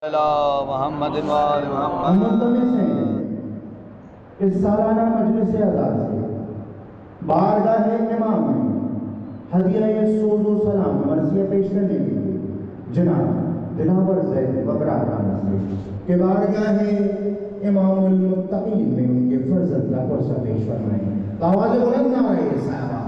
मोहम्मद मुल्तमिस हैं इस सालाना मजलिस आज़ाद से बारगाह इमाम में हदिया सूज़ो सलाम मर्ज़िया पेश करने के लिए जनाब दिलावर ज़ैद बबरा के बारगाह इमामुल मुत्तक़ीन में उनके फर्जंद का पुरसा पेश फरमाएं। आवाज़ बुलंद ना रहे साहबा।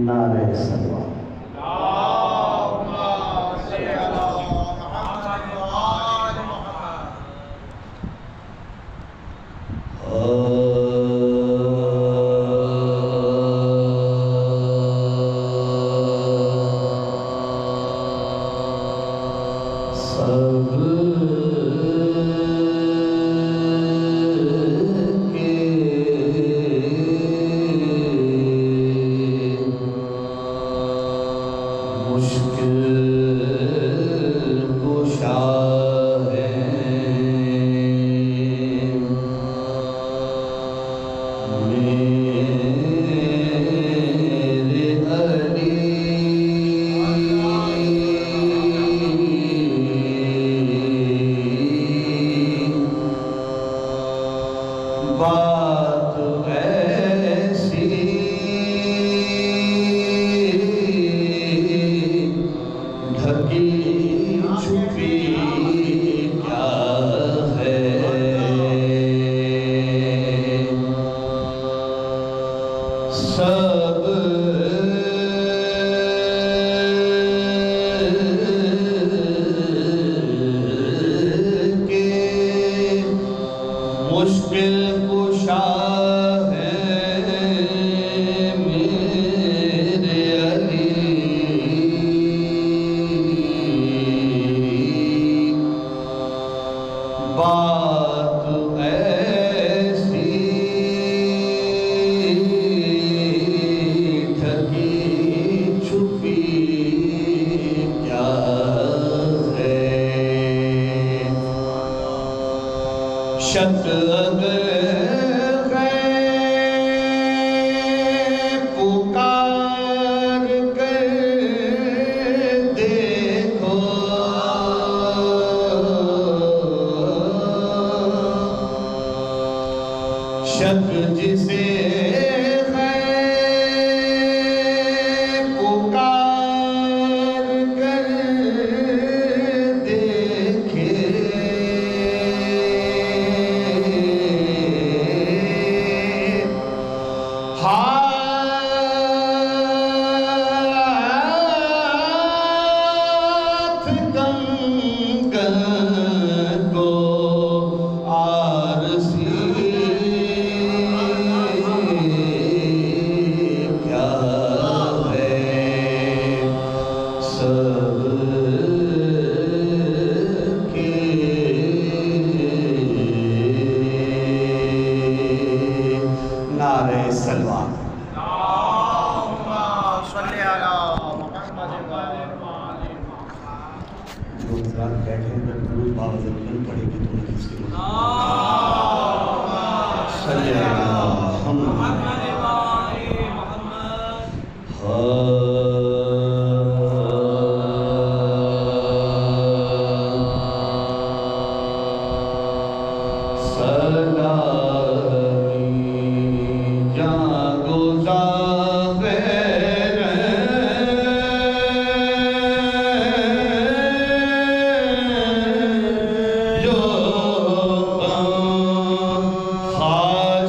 नारे सलवा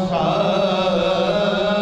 खासा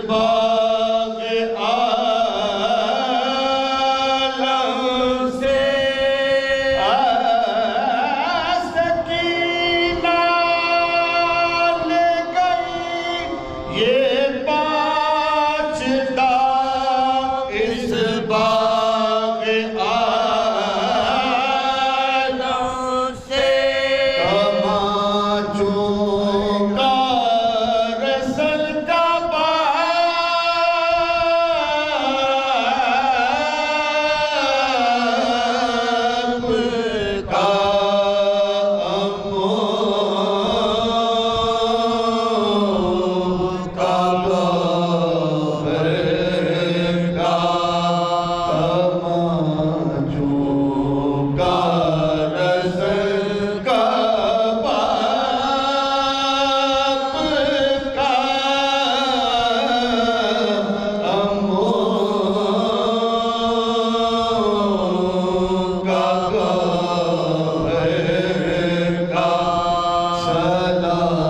बाग आलम से सकीना ले गई ये पाँच दाग इस बाग आलम से तमाचों का रसल का बाप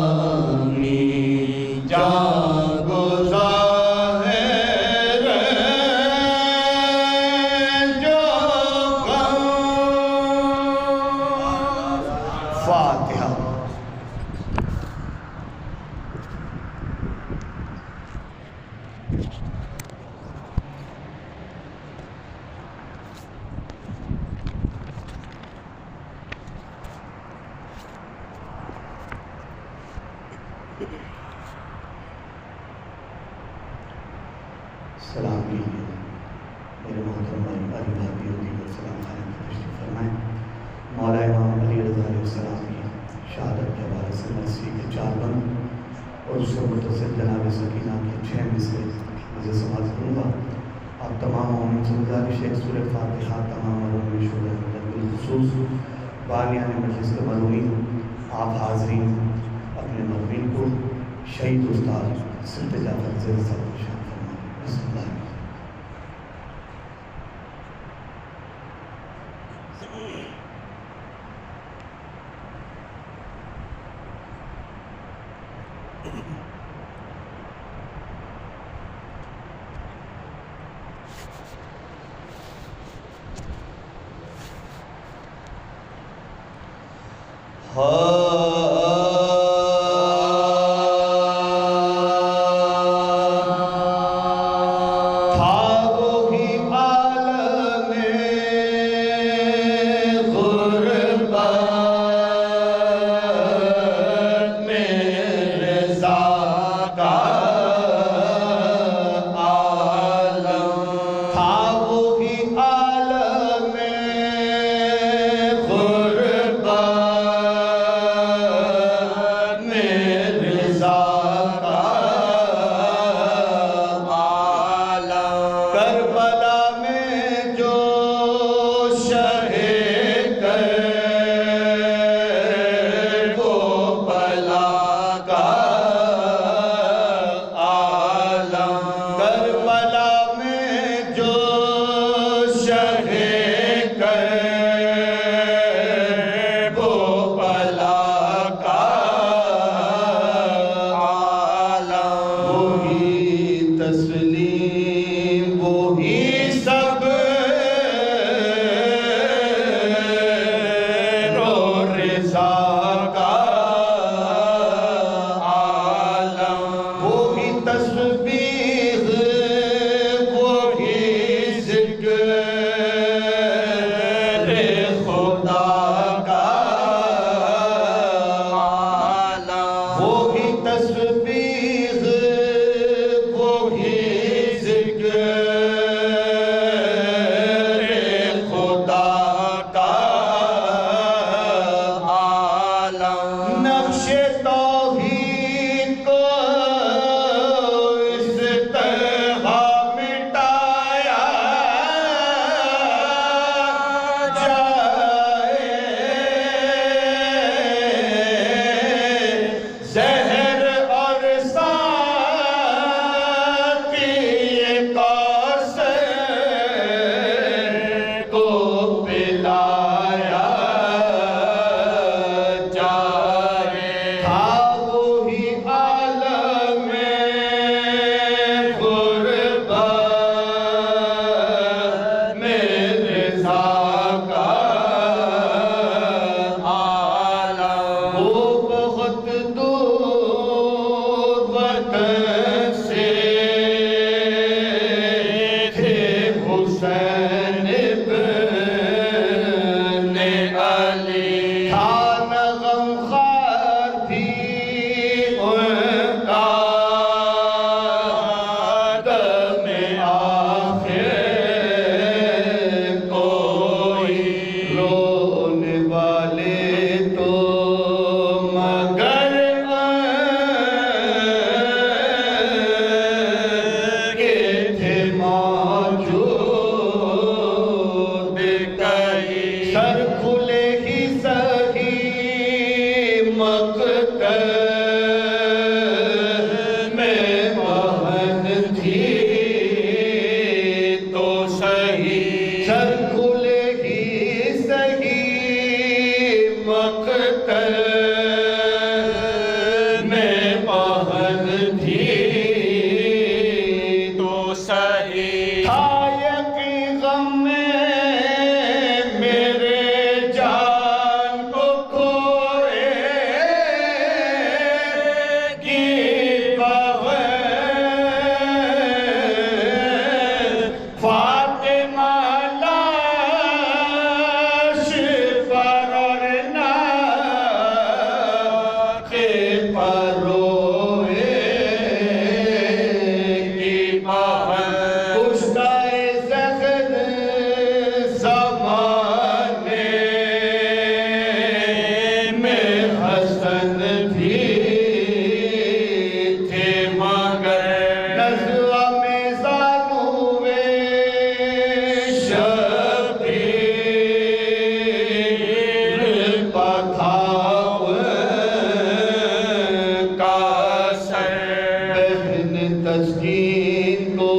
का फातिहा। सलाम कीजिए मेरे मोहतरम भाई भाइयों की सलाम तशरीफ फरमाएं। मौला इमाम अली रज़ा अलैहिस्सलाम की शहादत के हवाले से मसीह के 4 बंद और उससे मुतसिल जनाब सकीना के 6 मिसरे मुझे समाज करूँगा। आप तमाम मोमिन से गुजारिश है सूरह फातिहा तमाम बिलखुसूस बानियान मजलिस के मज़मून आप हाज़रीन अपने मज़मून को शहीद उस्ताद सिद्ध जाफर ज़ैद साहब को शामिल फरमाएं। बिस्मिल्लाह। तस्कीन को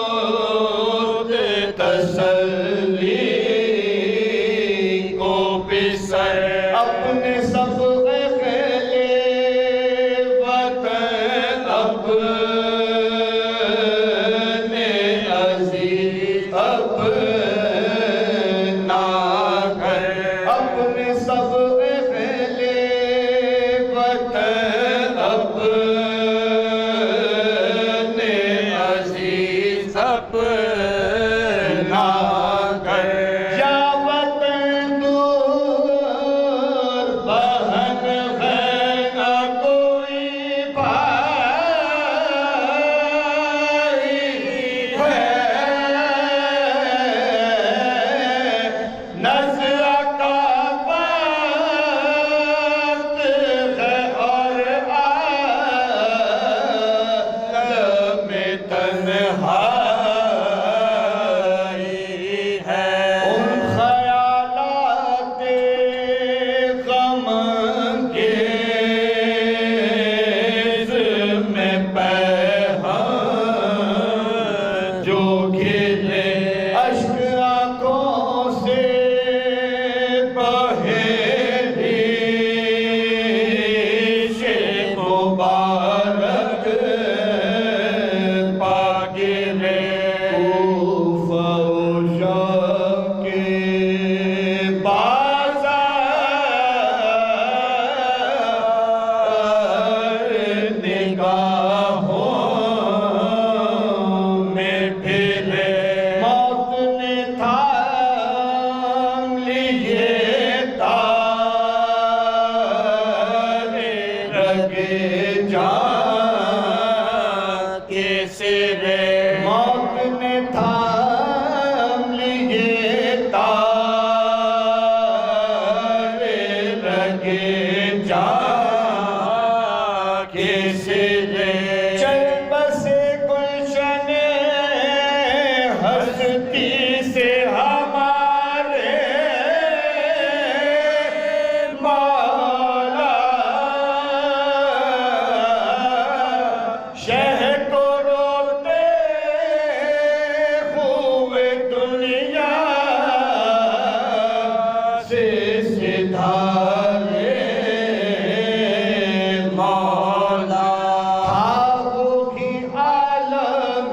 मौजूद तसल्ली को पिसर अपने सब अहले वतन अपने अजीज अपना घर अपने सब अहले वतन अपने अजीज अपना घर या वतन दूर बहन है न कोई भाई है नज़्र का वक्त है और आलम में तन्हाई है उन ख़यालात गम के में पैहां जो खिले अश्क आँखों से बहे रीशे मुबारक पा गिरे कूफा और शाम के बाज़ार निगाहों में फिरे मौत ने थाम लिए तारे रगे जान के सिरे मौत ने थाम लिए तारे रगे जान के सिरे चल बसे गुलशन हस्ती से हमारे मौला शह को रोते हुए दुनिया से सिधारे मौला ख्वाबों की आलम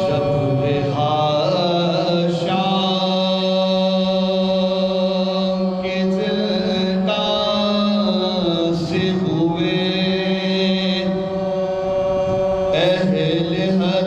जब शाम के जिंदा से हुए अहले हर